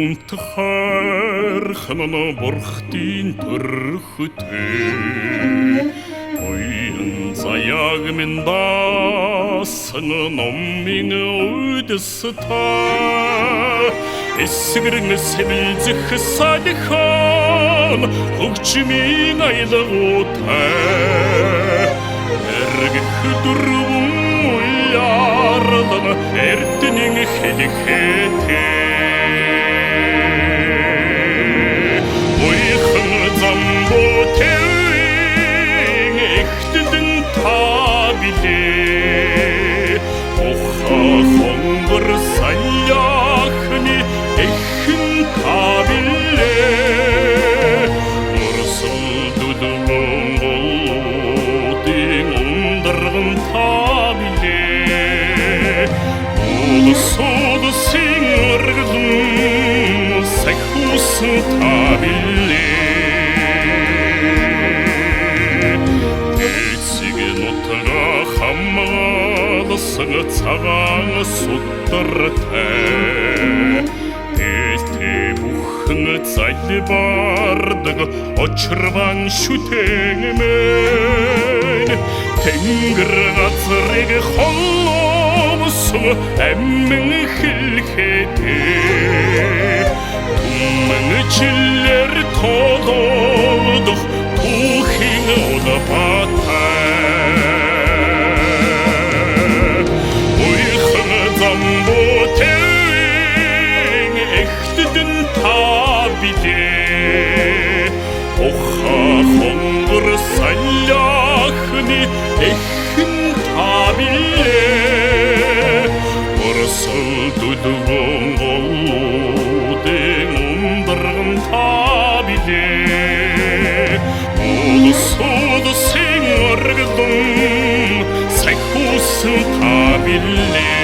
унтахаар ханана бурхтын төрхтэй оюун заяаг минь даасан номын үдэстэй эсгэрэн сэвэлзэх садихан хөгжмийн аялагуутай эргэх дөрвөн уяардан эрдэнийн хэлэхэтээ буйхан замботын эхтэн табилээ оха хонгор саляхны эхэн табилээ морсон дудвон голодын ундран табилээ улсууд сингэрдэн сайхусан табилээ хамгаалсан цагаан судартай ээлтэй бүхэн залбардаг очрван шүтэнмэн тэнгэр газрыг холломсон амин хэлхэтэй түмэн чиллэр толодох түүхийн удапатай замботэн эхтэн табилээ оха хонгор саляхны эхэн табилээ орсон дудвон голодын ундран табилээ улсууд сингэрдэн сайхусан табилээ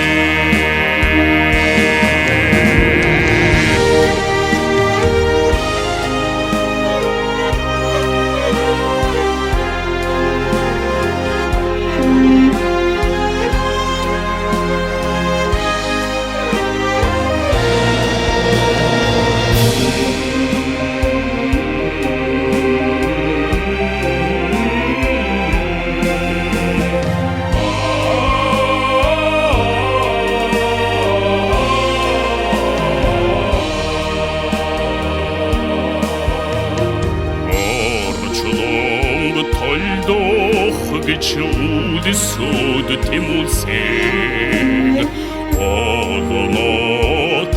гэж үлсүүд тэмүүлсэн огоно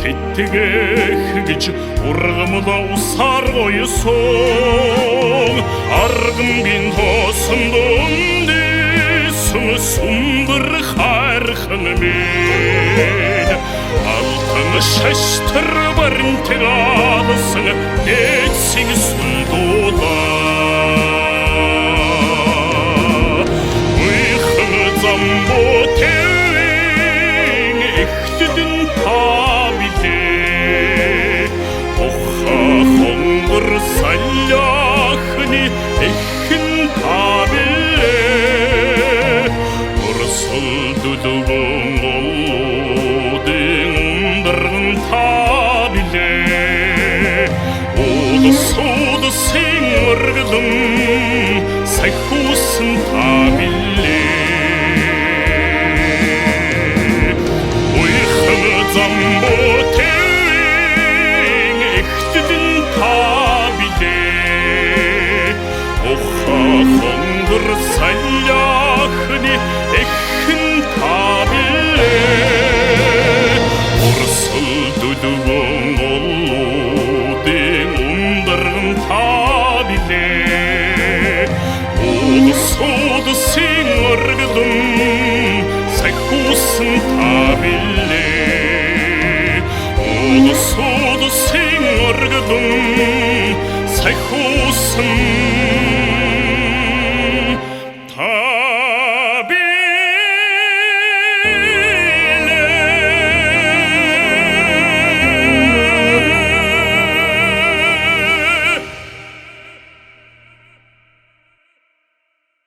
тэтгэх гэж ургамла усаар гоёсон аргамгийн хоосон дэсэн сүмбэр хайрхан мэд алтан шаштры баримтыг алсан дээдсийн сүлдуудаа замботэн эхтэн табилээ оха хонгор саляхны эхэн табилээ орсон дудвон голодын ундран табилээ улсууд сингэрдэн сайхусан табилээ замботэн эхтэн табилээ оха хонгор саляхны эхэн табилээ орсон дудвон голодын ундран табилээ улсууд сингэрдэн сайхусан табилээ улсууд сингэрдэн сайхусан